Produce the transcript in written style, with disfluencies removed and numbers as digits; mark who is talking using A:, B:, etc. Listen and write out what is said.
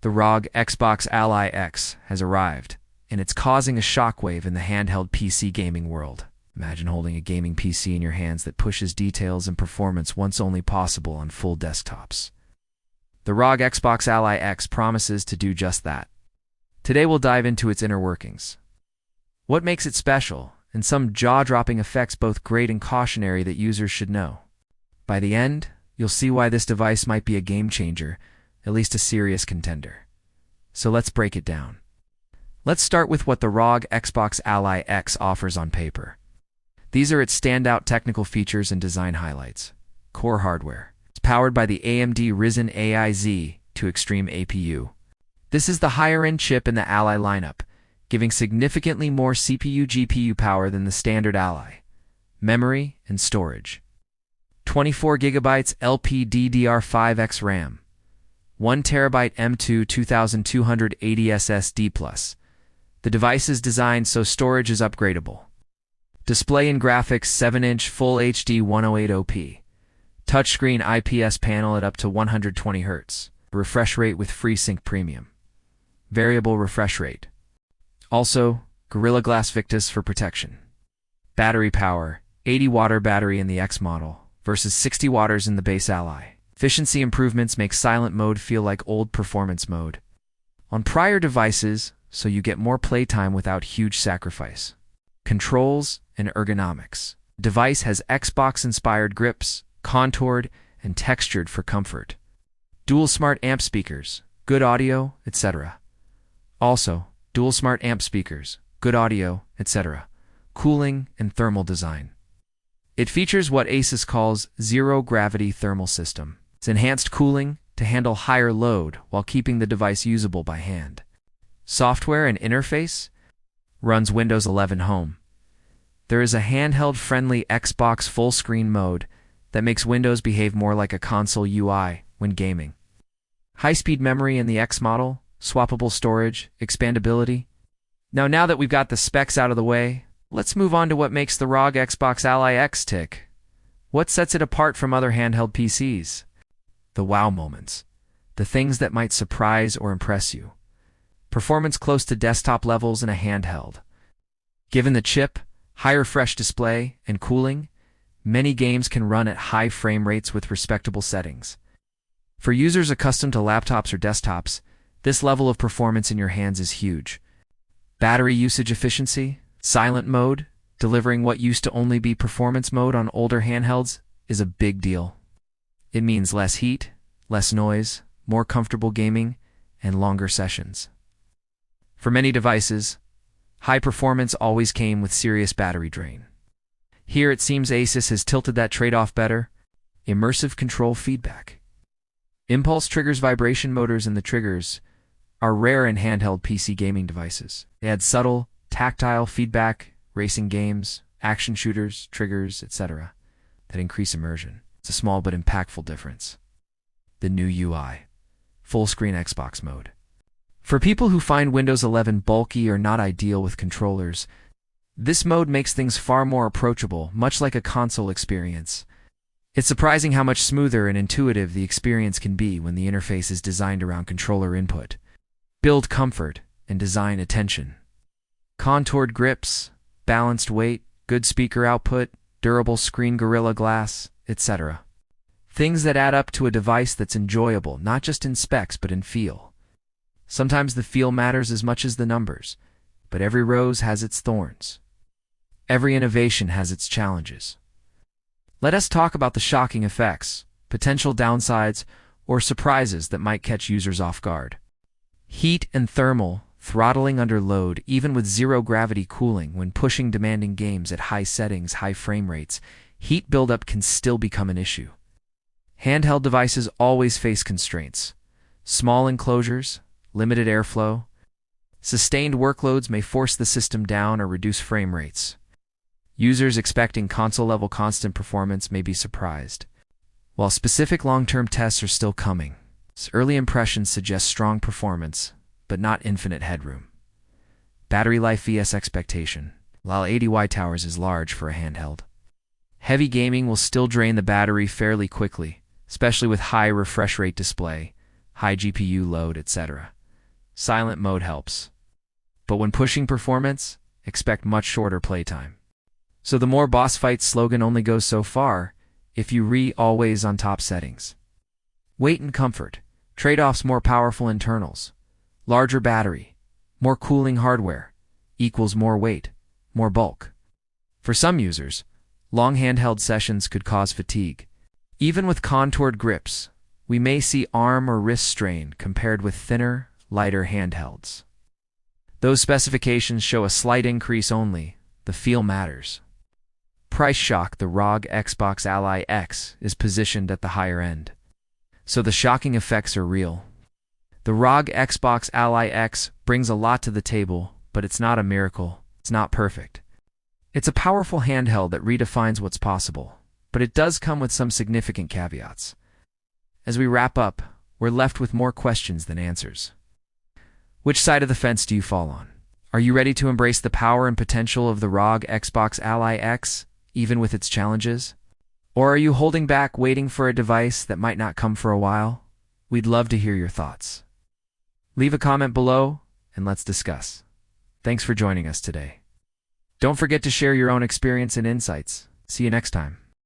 A: The ROG Xbox Ally X has arrived, and it's causing a shockwave in the handheld PC gaming world. Imagine holding a gaming PC in your hands that pushes details and performance once only possible on full desktops. The ROG Xbox Ally X promises to do just that. Today we'll dive into its inner workings. What makes it special, and some jaw-dropping effects both great and cautionary that users should know. By the end, you'll see why this device might be a game-changer, at least a serious contender. So let's break it down. Let's start with what the ROG Xbox Ally X offers on paper. These are its standout technical features and design highlights. Core hardware. It's powered by the AMD Ryzen AI Z2 Extreme APU. This is the higher-end chip in the Ally lineup, giving significantly more CPU-GPU power than the standard Ally. Memory and storage. 24GB LPDDR5X RAM. 1TB M2 2280 SSD+. The device is designed so storage is upgradable. Display and graphics 7-inch Full HD 1080p. Touchscreen IPS panel at up to 120 Hz. Refresh rate with FreeSync Premium. Variable refresh rate. Also, Gorilla Glass Victus for protection. Battery power, 80-watt battery in the X model versus 60 watts in the base Ally. Efficiency improvements make silent mode feel like old performance mode on prior devices, so you get more playtime without huge sacrifice. Controls and ergonomics. Device has Xbox-inspired grips, contoured and textured for comfort. Dual smart amp speakers, good audio, etc. Also, dual smart amp speakers, good audio, etc. Cooling and thermal design. It features what ASUS calls zero-gravity thermal system. It's enhanced cooling to handle higher load while keeping the device usable by hand. Software and interface runs Windows 11 Home. There is a handheld-friendly Xbox full-screen mode that makes Windows behave more like a console UI when gaming. High-speed memory in the X model, swappable storage, expandability. Now that we've got the specs out of the way, let's move on to what makes the ROG Xbox Ally X tick. What sets it apart from other handheld PCs? The wow moments. The things that might surprise or impress you. Performance close to desktop levels in a handheld. Given the chip, high refresh display, and cooling, many games can run at high frame rates with respectable settings. For users accustomed to laptops or desktops, this level of performance in your hands is huge. Battery usage efficiency, silent mode, delivering what used to only be performance mode on older handhelds, is a big deal. It means less heat, less noise, more comfortable gaming, and longer sessions. For many devices, high performance always came with serious battery drain. Here it seems ASUS has tilted that trade-off better. Immersive control feedback. Impulse triggers, vibration motors in the triggers are rare in handheld PC gaming devices. They add subtle, tactile feedback, racing games, action shooters, triggers, etc. that increase immersion. It's a small but impactful difference. The new UI. Full-screen Xbox mode. For people who find Windows 11 bulky or not ideal with controllers, this mode makes things far more approachable, much like a console experience. It's surprising how much smoother and intuitive the experience can be when the interface is designed around controller input. Build comfort and design attention. Contoured grips, balanced weight, good speaker output, durable screen, Gorilla Glass, etc. Things that add up to a device that's enjoyable, not just in specs but in feel. Sometimes the feel matters as much as the numbers, but every rose has its thorns. Every innovation has its challenges. Let us talk about the shocking effects, potential downsides, or surprises that might catch users off guard. Heat and thermal, throttling under load, even with zero-gravity cooling when pushing demanding games at high settings, high frame rates, heat buildup can still become an issue. Handheld devices always face constraints. Small enclosures, limited airflow. Sustained workloads may force the system down or reduce frame rates. Users expecting console-level constant performance may be surprised. While specific long-term tests are still coming, early impressions suggest strong performance, but not infinite headroom. Battery life vs expectation. While 80 Wh is large for a handheld, heavy gaming will still drain the battery fairly quickly, especially with high refresh rate display, high GPU load, etc. Silent mode helps. But when pushing performance, expect much shorter playtime. So the more boss fights slogan only goes so far if you always on top settings. Weight and comfort. Trade-offs: more powerful internals, larger battery, more cooling hardware, equals more weight, more bulk. For some users, long handheld sessions could cause fatigue. Even with contoured grips, we may see arm or wrist strain compared with thinner, lighter handhelds. Those specifications show a slight increase only. The feel matters. Price shock: the ROG Xbox Ally X is positioned at the higher end, so the shocking effects are real. The ROG Xbox Ally X brings a lot to the table, but it's not a miracle. It's not perfect. It's a powerful handheld that redefines what's possible, but it does come with some significant caveats. As we wrap up, we're left with more questions than answers. Which side of the fence do you fall on? Are you ready to embrace the power and potential of the ROG Xbox Ally X, even with its challenges? Or are you holding back, waiting for a device that might not come for a while? We'd love to hear your thoughts. Leave a comment below, and let's discuss. Thanks for joining us today. Don't forget to share your own experience and insights. See you next time.